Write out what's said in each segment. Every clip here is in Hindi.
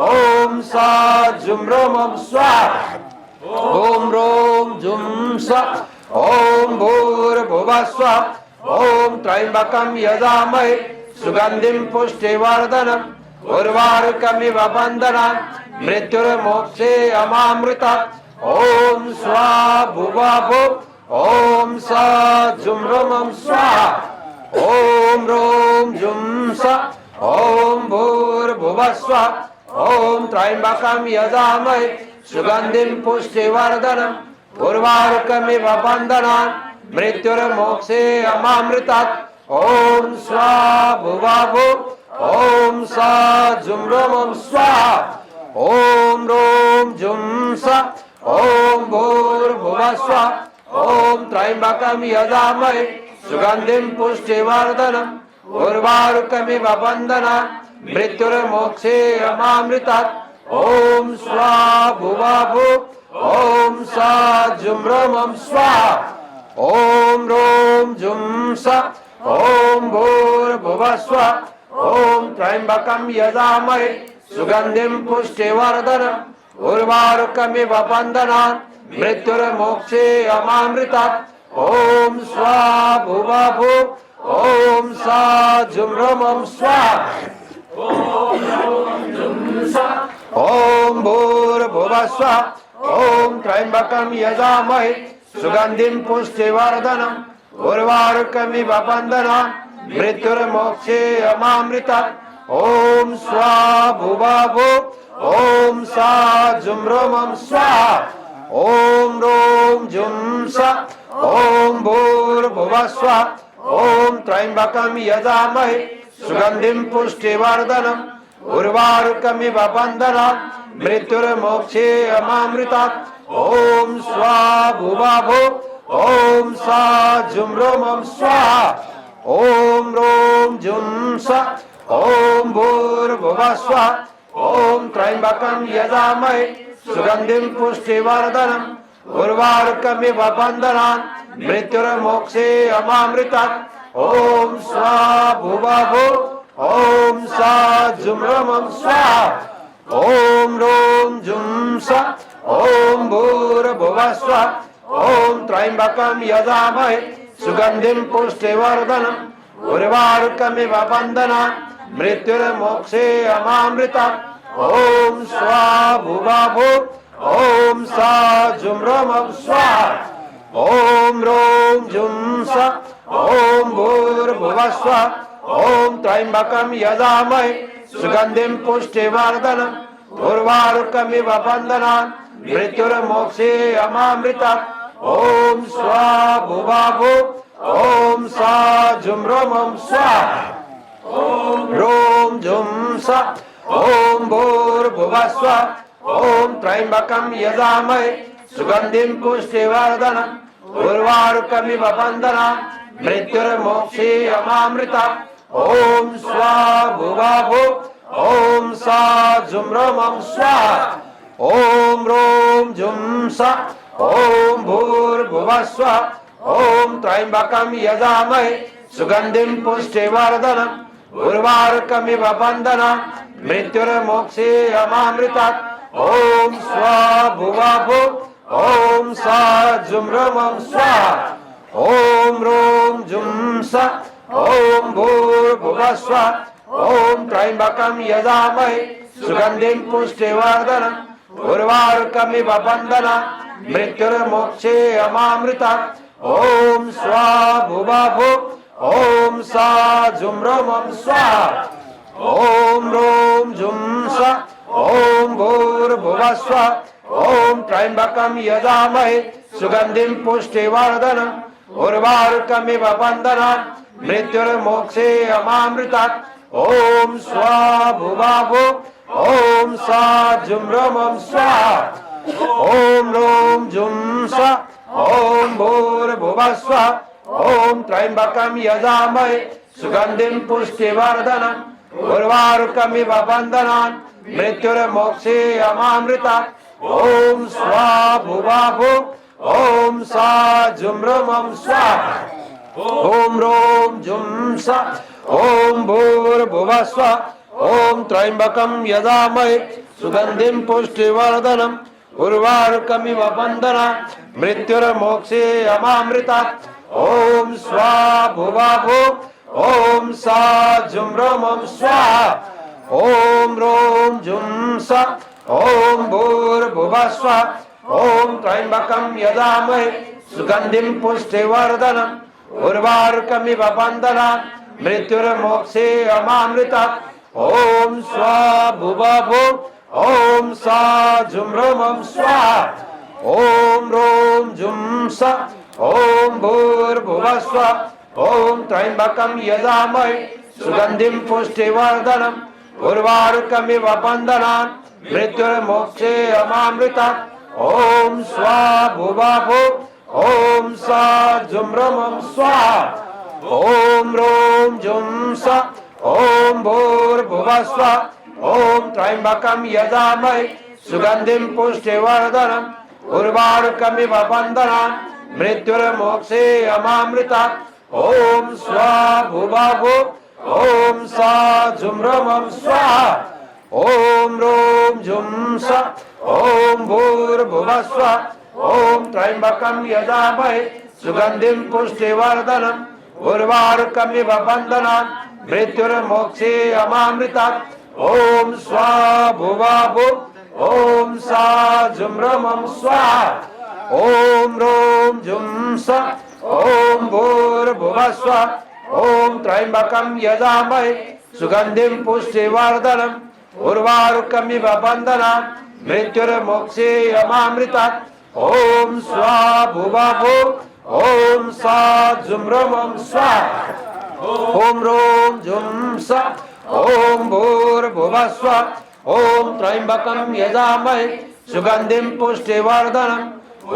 ओम सा जुम रोम स्वाहा ओम रोम जुम स्वा ओम भूर्भुवः स्वः ओम त्र्यंबकं यजामहे सुगंधिं पुष्टिवर्धनम् उर्वारुकमिव बन्धनान् मृत्युर्मोक्षे अमामृतात् ओम स्वा भुवा भु ओम सा जुम रोम स्वाहा ओम रोम जुम सा ओम भूर्भुवः स्वः ओम त्र्यंबकं यजामहे सुगंधिं पुष्टिवर्धनम् उर्वारुकमिव बन्धनान् मृत्युर्मोक्षे अमामृतात् ओम स्वा भुवा भु ओम सा जुम रोम स्वाहा ओम रोम जुम सा ओम भूर्भुवः स्वः ओम त्र्यंबकं यजामहे सुगंधिं पुष्टिवर्धनम् उर्वारुकमिव बन्धनान् मृत्युर्मोक्षे अमामृतात् ओम स्वा भुवा भु ओम सा जुम रोम स्वाहा ओम रोम जुम सा ओम भूर्भुवः स्वः ओम त्र्यंबकं यजामहे सुगंधिं पुष्टिवर्धनम् उर्वारुकमिव बन्धनान् मृत्युर्मोक्षे अमामृतात् ओम स्वा भुवा भु ओम सा जुम रोम स्वाहा ओम भूर्भुवः स्वः ओम त्र्यंबकं यजामहे सुगंधिं पुष्टिवर्धनम् उर्वारुकमिव बन्धनान् मृत्युर्मोक्षे अमामृतात् ओम स्वा भुवा भु ओम सा जुम रोम स्वाहा ओम रोम जुम सा ओम भूर्भुवः स्वः ओम त्र्यंबकं यजामहे सुगंधिं पुष्टिवर्धनम् उर्वारुकमिव बन्धनान् मृत्युर्मोक्षे अमामृतात् ओम स्वा भुवा भु ओम सा जुम रोम स्वाहा ओम रोम जुम सा ओम भूर्भुवः स्वः ओम त्र्यंबकं यजामहे सुगंधिं पुष्टिवर्धनम् उर्वारुकमिव बन्धनान् मृत्युर्मोक्षे अमामृतात् ओम स्वा भुवा भु ओम सा जुम रोम स्वाहा ओम रोम जुम सा ओम भूर्भुवः स्वः ओम त्र्यंबकं यजामहे सुगंधिं पुष्टिवर्धनम् उर्वारुकमिव बन्धनान् मृत्युर्मोक्षे अमामृतात् ओम स्वा भुवा भु ओम सा जुम रोम स्वाहा ओम रोम जुम सा ओम भूर्भुवः स्वः ओम त्र्यंबकं यजामहे सुगंधिं पुष्टिवर्धनम् उर्वारुकमिव बन्धनान् मृत्युर्मोक्षे अमामृतात् ओम स्वा भुवा भु ओम सा जुम रोम स्वाहा ओम रोम जुम सा ओम भूर्भुवः स्वः ओम त्र्यंबकं यजामहे सुगंधिं पुष्टिवर्धनम् उर्वारुकमिव बन्धनान् मृत्युर्मोक्षे अमामृतात् ओम स्वा भुवा भु ओम सा जुम रोम स्वाहा ओम रोम जुम सा ओम भूर्भुवः स्वः ओम त्र्यंबकं यजामहे सुगंधिं पुष्टिवर्धनम् उर्वारुकमिव बन्धनान् मृत्युर्मोक्षे अमामृतात् ओम स्वा भुवा भु ओम सा जुम रोम स्वाहा ओम रोम जुम सा ओम भूर्भुवः स्वः ओम त्र्यंबकं यजामहे सुगंधिं पुष्टिवर्धनम् उर्वारुकमिव बन्धनान् मृत्युर्मोक्षे अमामृतात् ओम स्वा भुवा भु ओम सा जुम रोम स्वाहा ओम रोम जुम सा ओम भूर्भुवः स्वः ओम त्र्यंबकं यजामहे सुगंधिं पुष्टिवर्धनम् उर्वारुकमिव बन्धनान् मृत्युर्मोक्षे अमामृतात् ओम स्वा भुवा भु ओम सा जुम रोम स्वाहा ओम रोम जुम सा ओम भूर्भुवः स्वः ओम त्र्यंबकं यजामहे सुगंधिं पुष्टिवर्धनम् उर्वारुकमिव बन्धनान् मृत्युर्मोक्षे अमामृतात् ओम स्वा भुवा भु ओम सा जुम रोम स्वाहा ओम रोम जुम सा ओम भूर्भुवः स्वः ओम त्र्यंबकं यजामहे सुगंधिं पुष्टिवर्धनम् उर्वारुकमिव बन्धनात् मृत्युर्मोक्षे अमामृतात् ॐ स्वाहा भुवाभु ॐ सा जुं रमं स्वाहा ॐ रों जुं स ॐ भूर्भुवः स्वः ॐ त्र्यम्बकं यजामहे सुगन्धिं पुष्टिवर्धनम् उर्वारुकमिव बन्धनात् मृत्युर्मोक्षे अमामृतात् ॐ स्वाहा भुवाभु ॐ सा जुं रमं स्वाहा ॐ रों जुं स ॐ भूर्भुवः स्वः ॐ त्र्यम्बकं यजामहे सुगन्धिं पुष्टिवर्धनम् उर्वारुकमिव बन्धनात् मृत्युर्मोक्षे अमामृतात् ॐ स्वाहा भुवाभु ॐ सा जुं रमं स्वाहा ॐ रों जुं स ॐ भूर्भुवः स्वः ॐ त्र्यम्बकं यजामहे सुगन्धिं पुष्टिवर्धनम् उर्वारुकमिव बन्धनात् मृत्युर्मोक्षे अमामृतात् ॐ स्वाहा भुवाभु ॐ सा जुं रमं स्वाहा ॐ रों जुं स ॐ भूर्भुवः स्वः ॐ त्र्यम्बकं यजामहे सुगन्धिं पुष्टिवर्धनम् उर्वारुकमिव बन्धनात् मृत्युर्मोक्षे अमामृतात् ॐ स्वाहा भुवाभु ॐ सा जुं रमं स्वाहा ॐ रों जुं स ॐ भूर्भुवः स्वः ॐ त्र्यम्बकं यजामहे सुगन्धिं पुष्टिवर्धनम् उर्वारुकमिव बन्धनात् मृत्युर्मोक्षे अमामृतात् ॐ स्वाहा भुवाभु ॐ सा जुं रमं स्वाहा ॐ रों जुं स ॐ भूर्भुवः स्वः ॐ त्र्यम्बकं यजामहे सुगन्धिं पुष्टिवर्धनम्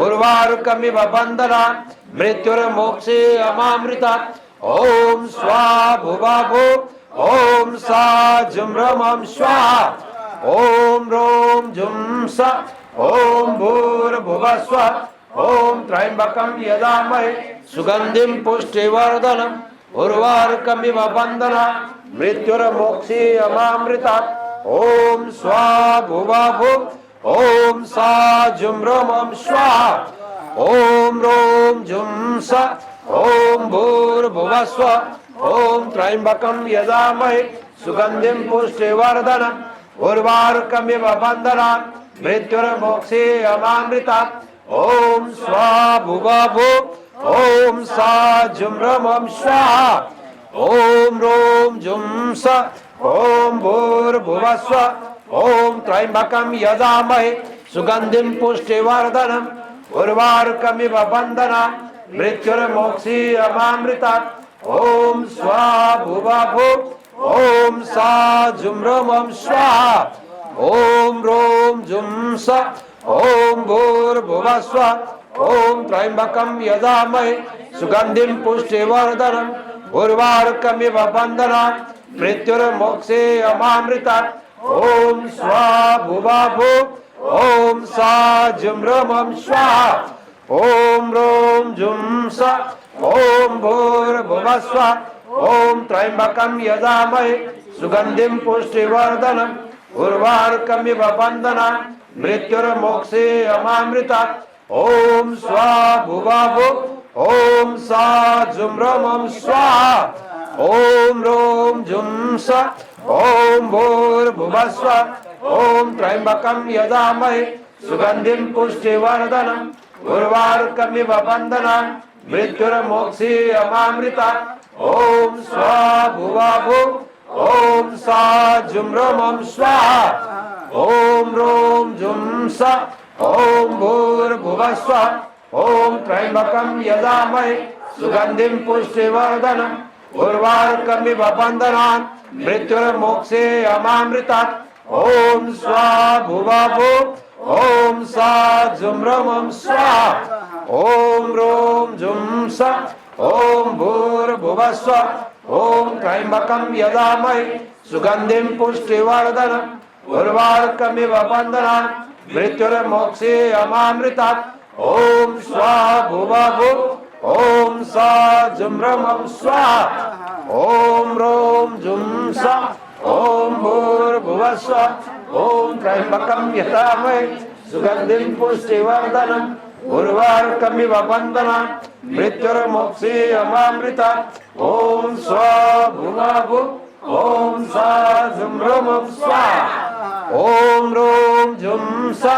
उर्वारुकमिव बन्धनात् मृत्युर्मोक्षे अमामृतात् ॐ स्वाहा भुवाभु ॐ सा जुं रमं स्वाहा ॐ रों जुं स ॐ भूर्भुवः स्वः ॐ त्र्यम्बकं यजामहे सुगन्धिं पुष्टिवर्धनम् उर्वारुकमिव बन्धनात् मृत्युर्मोक्षे अमामृतात् ॐ स्वाहा भुवाभु ॐ सा जुं रमं स्वाहा ॐ रों जुं स ॐ भूर्भुवः स्वः ॐ त्र्यम्बकं यजामहे सुगन्धिं पुष्टिवर्धनम् उर्वारुकमिव बन्धनात् मृत्युर्मोक्षे अमामृतात् ॐ स्वाहा भुवाभु ॐ सा जुं रमं स्वाहा ॐ रों जुं स ॐ भूर्भुवः स्वः ॐ त्र्यम्बकं यजामहे सुगन्धिं पुष्टिवर्धनम् उर्वारुकमिव बन्धनात् मृत्युर्मोक्षे अमामृतात् ॐ स्वाहा भुवाभु ॐ सा जुं रमं स्वाहा ॐ रों जुं स ॐ भूर्भुवः स्वः ॐ त्र्यम्बकं यजामहे सुगन्धिं पुष्टिवर्धनम् उर्वारुकमिव बन्धनात् मृत्युर्मोक्षे अमामृतात् ॐ स्वाहा भुवाभु ॐ सा जुं रमं स्वाहा ॐ रों जुं स ॐ भूर्भुवः स्वः ॐ त्र्यम्बकं यजामहे सुगन्धिं पुष्टिवर्धनम् उर्वारुकमिव बन्धनात् मृत्युर्मोक्षे अमामृतात् ॐ स्वाहा भुवाभु ॐ सा जुं रमं स्वाहा ॐ रों जुं स ॐ भूर्भुवः स्वः ॐ त्र्यम्बकं यजामहे सुगन्धिं पुष्टिवर्धनम् उर्वारुकमिव बन्धनात् मृत्युर्मोक्षे अमामृतात् ॐ स्वाहा भुवाभु ॐ सा जुं रमं स्वाहा ॐ रों जुं स ॐ भूर्भुवः स्वः ॐ त्र्यम्बकं यजामहे सुगन्धिं पुष्टिवर्धनम् उर्वारुकमिव बन्धनात् मृत्युर्मोक्षे अमामृतात् ॐ स्वाहा भुवाभु ॐ सा जुं रमं स्वाहा ॐ रों जुं स ॐ भूर्भुवः स्वः ॐ त्र्यम्बकं यजामहे सुगन्धिं पुष्टिवर्धनम् उर्वारुकमिव बन्धनात् मृत्युर्मोक्षे अमामृतात् ॐ स्वाहा भुवाभु ॐ सा जुं रमं स्वाहा ॐ रों जुं स ॐ भूर्भुवः स्वः ओम त्र्यंबकं यजामहे सुगंधिं पुष्टिवर्धनम् उर्वारुकमिव बन्धनात् मृत्युर्मोक्षीयमामृतात् ओम स्वाभुवाभु ओम सा झुं ह्रूं स्वाहा ओम ह्रूं झुं सा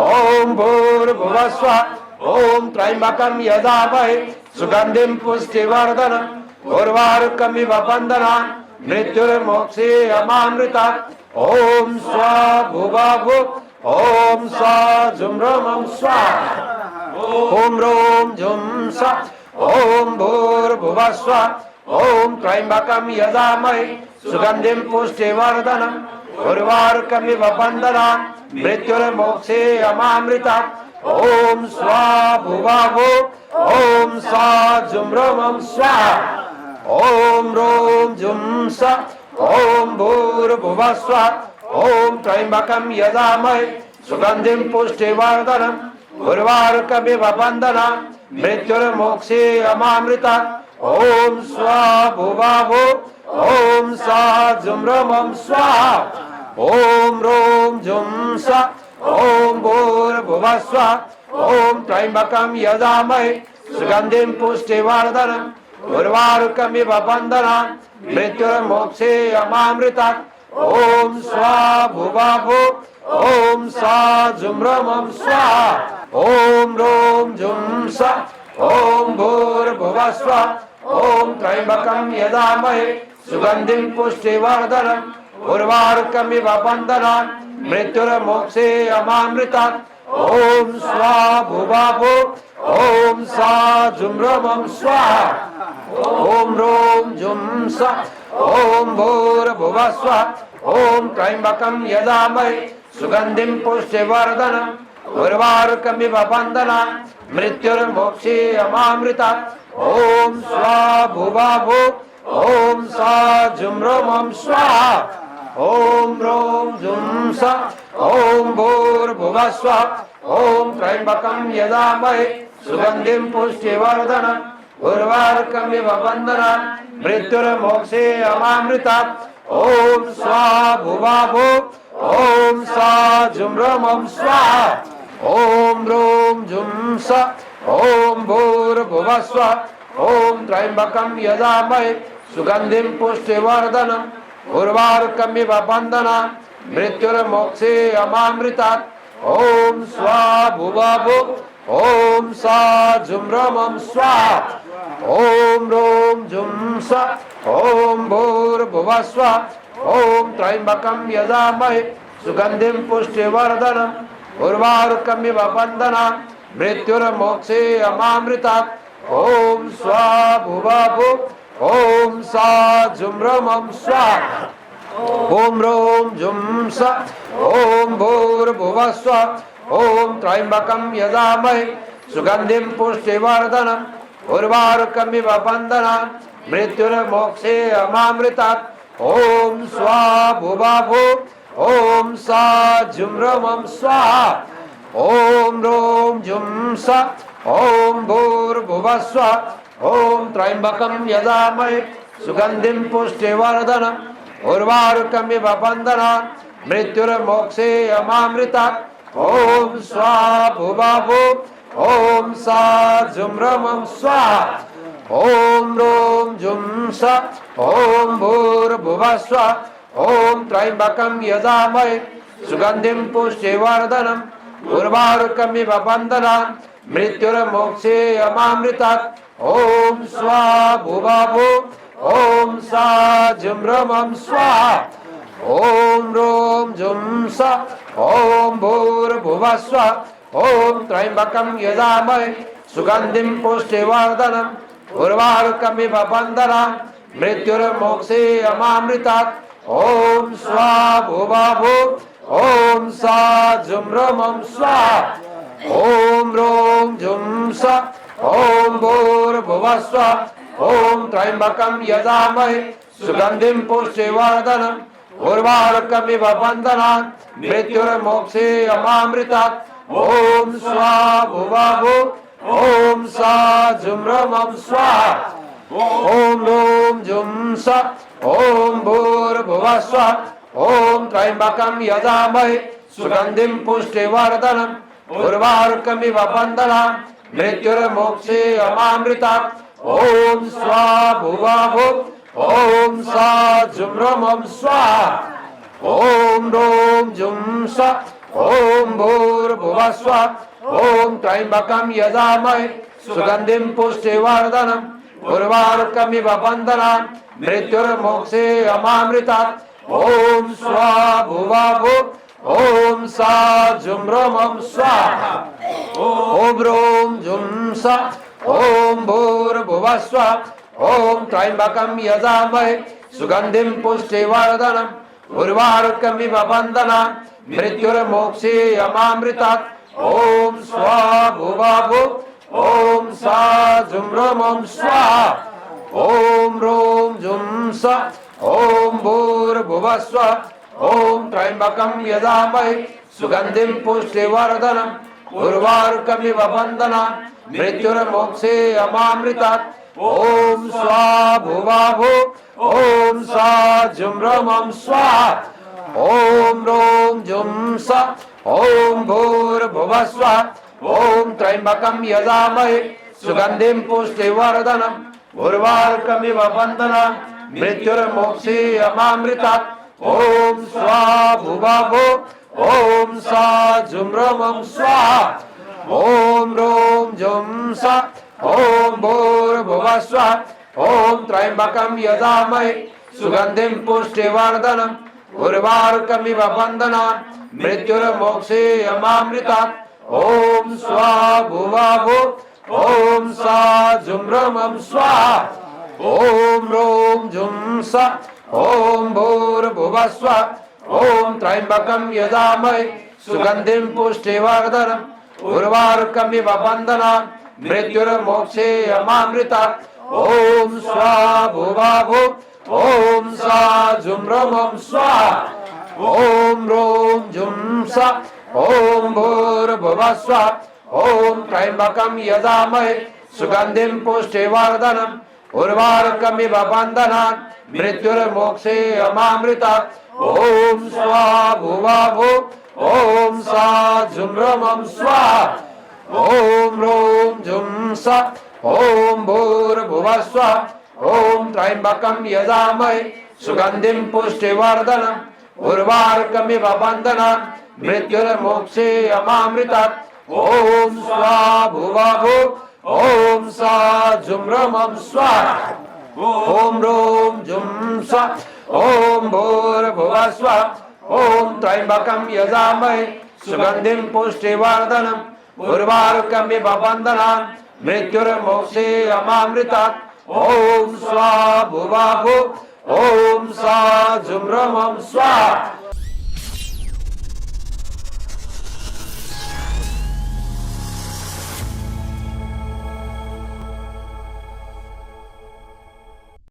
ओम भूर्भुवः स्वः ओम त्र्यंबकं यजामहे सुगंधिं पुष्टिवर्धनम् उर्वारुकमिव बन्धनात् मृत्युर्मोक्षीयमामृतात् ओम स्वाभुवाभु ओम सा झुं ह्रूं स्वाहा ओम ह्रूं झुं सा ओम भूर्भुवः स्वः ओम त्र्यंबकं यजामहे सुगंधिं पुष्टिवर्धनम् उर्वारुकमिव बन्धनात् मृत्युर्मोक्षीयमामृतात् ओम स्वाभुवाभु ओम सा झुं ह्रूं स्वाहा ओम ह्रूं झुं सा ओम भूर्भुवः स्वः ओम त्र्यंबकं यजामहे सुगंधिं पुष्टिवर्धनम् उर्वारुकमिव बन्धनात् मृत्युर्मोक्षीयमामृतात् ओम स्वाभुवाभु ओम सा झुं ह्रूं स्वाहा ओम ह्रूं झुं सा ओम भूर्भुवः स्वः ओम त्र्यंबकं यजामहे सुगंधिं पुष्टिवर्धनम् उर्वारुकमिव बन्धनात् मृत्युर्मोक्षीयमामृतात् ओम स्वाभुवाभु ओम सा झुं ह्रूं स्वाहा ओम ह्रूं झुं सा ओम भूर्भुवः स्वः ओम त्र्यंबकं यजामहे सुगंधिं पुष्टिवर्धनम् उर्वारुकमिव बन्धनात् मृत्युर्मोक्षीयमामृतात् ओम स्वाभुवाभु ओम सा झुं ह्रूं स्वाहा ओम ह्रूं झुं सा ओम भूर्भुवः स्वः ओम त्र्यंबकं यजामहे सुगंधिं पुष्टिवर्धनम् उर्वारुकमिव बन्धनात् मृत्युर्मोक्षीयमामृतात् ओम स्वाभुवाभु ओम सा झुं ह्रूं स्वाहा ओम ह्रूं झुं सा ओम भूर्भुवः स्वः ओम त्र्यंबकं यजामहे सुगंधिं पुष्टिवर्धनम् उर्वारुकमिव बन्धनात् मृत्युर्मोक्षीयमामृतात् ओम स्वाभुवाभु ओम सा झुं ह्रूं स्वाहा ओम ह्रूं झुं सा ओम भूर्भुवः स्वः ओम त्र्यंबकं यजामहे सुगंधिं पुष्टिवर्धनम् उर्वारुकमिव बन्धनात् मृत्युर्मोक्षीयमामृतात् ओम स्वाभुवाभु ओम सा झुं ह्रूं स्वाहा ओम ह्रूं झुं सा ओम भूर्भुवः स्वः ओम त्र्यंबकं यजामहे सुगंधिं पुष्टिवर्धनम् उर्वारुकमिव बन्धनात् मृत्युर्मोक्षीयमामृतात् ओम स्वाभुवाभु ओम सा झुं ह्रूं स्वाहा ओम ह्रूं झुं सा ओम भूर्भुवः स्वः ओम त्र्यंबकं यजामहे सुगंधिं पुष्टिवर्धनम् उर्वारुकमिव बन्धनात् मृत्युर्मोक्षीयमामृतात् ओम स्वाभुवाभु ओम सा झुं ह्रूं स्वाहा ओम ह्रूं झुं सा ओम भूर्भुवः स्वः ओम त्र्यंबकं यजामहे सुगंधिं पुष्टिवर्धनम् उर्वारुकमिव बन्धनात् मृत्युर्मोक्षीयमामृतात् ओम स्वाभुवाभु ओम सा झुं ह्रूं स्वाहा ओम ह्रूं झुं सा ओम भूर्भुवः स्वः ओम त्र्यंबकं यजामहे सुगंधिं पुष्टिवर्धनम् उर्वारुकमिव बन्धनात् मृत्युर्मोक्षीयमामृतात् ओम स्वाभुवाभु ओम सा झुं ह्रूं स्वाहा ओम ह्रूं झुं सा ओम भूर्भुवः स्वः ओम त्र्यंबकं यजामहे सुगंधिं पुष्टिवर्धनम् उर्वारुकमिव बन्धनात् मृत्युर्मोक्षीयमामृतात् ओम स्वाभुवाभु ओम सा झुं ह्रूं स्वाहा ओम ह्रूं झुं सा ओम भूर्भुवः स्वः ओम त्र्यंबकं यजामहे सुगंधिं पुष्टिवर्धनम् उर्वारुकमिव बन्धनात् मृत्युर्मोक्षीयमामृतात् ओम स्वाभुवाभु ओम सा झुं ह्रूं स्वाहा ओम ह्रूं झुं सा ओम भूर्भुवः स्वः ओम त्र्यंबकं यजामहे सुगंधिं पुष्टिवर्धनम् उर्वारुकमिव बन्धनान् मृत्युर्मोक्षे अमामृतात् ओम स्वाहा भुवा भुव ओम सा जुम्रमं स्वाहा ओम रोम जुम सा ओम भूर्भुवः स्वः ओम त्र्यंबकं यजामहे सुगंधिं पुष्टिवर्धनम् उर्वारुकमिव बन्धनान् मृत्युर्मोक्षे अमामृतात् ओम स्वाहा भुवा भुव ओम सा जुम्रमं स्वाहा ओम रोम जुम सा ओम भूर्भुवः स्वः ओम त्र्यंबकं यजामहे सुगंधिं पुष्टिवर्धनम् उर्वारुकमिव बन्धनान् मृत्युर्मोक्षे अमामृतात् ओम स्वाहा भुवा भुव ओम सा जुम्रमं स्वाहा ओम रोम जुम सा ओम भूर्भुवः स्वः ओम त्र्यंबकं यजामहे सुगंधिं पुष्टिवर्धनम् उर्वारुकमिव बन्धनान् मृत्युर्मोक्षे अमामृतात् ओम स्वाहा भुवा भुव ओम सा जुम्रमं स्वाहा ओम रोम जुम सा ओम भूर्भुवः स्वः ओम त्र्यंबकं यजामहे सुगंधिं पुष्टिवर्धनम् उर्वारुकमिव बन्धनान् मृत्युर्मोक्षे अमामृतात् ओम स्वाहा भुवा भुव ओम सा जुम्रमं स्वाहा ओम रोम जुम सा ओम भूर्भुवः स्वः ओम त्र्यंबकं यजामहे सुगंधिं पुष्टिवर्धनम् उर्वारुकमिव बन्धनान् मृत्युर्मोक्षे अमामृतात् ओम स्वाहा भुवा भुव ओम सा जुम्रमं स्वाहा ओम रोम जुम सा ओम भूर्भुवः स्वः ओम त्र्यंबकं यजामहे सुगंधिं पुष्टिवर्धनम् उर्वारुकमिव बन्धनान् मृत्युर्मोक्षे अमामृतात् ओम स्वाहा भुवा भुव ओम सा जुम्रमं स्वाहा ओम रोम जुम सा ओम भूर्भुवः स्वः ओम त्र्यंबकं यजामहे सुगंधिं पुष्टिवर्धनम् उर्वारुकमिव बन्धनान् मृत्युर्मोक्षे अमामृतात् ओम स्वाहा भुवा भुव ओम सा जुम्रमं स्वाहा ओम रोम जुम सा ओम भूर्भुवः स्वः ओम त्र्यंबकं यजामहे सुगंधिं पुष्टिवर्धनम् उर्वारुकमिव बन्धनान् मृत्युर्मोक्षे अमामृतात् ओम स्वाहा भुवा भुव ओम सा जुम्रमं स्वाहा ओम रोम जुम सा ओम भूर्भुवः स्वः ओम त्र्यंबकं यजामहे सुगंधिं पुष्टिवर्धनम् उर्वारुकमिव बन्धनान् मृत्युर्मोक्षे अमामृतात् ओम स्वाहा भुवा भुव ओम सा जुम्रमं स्वाहा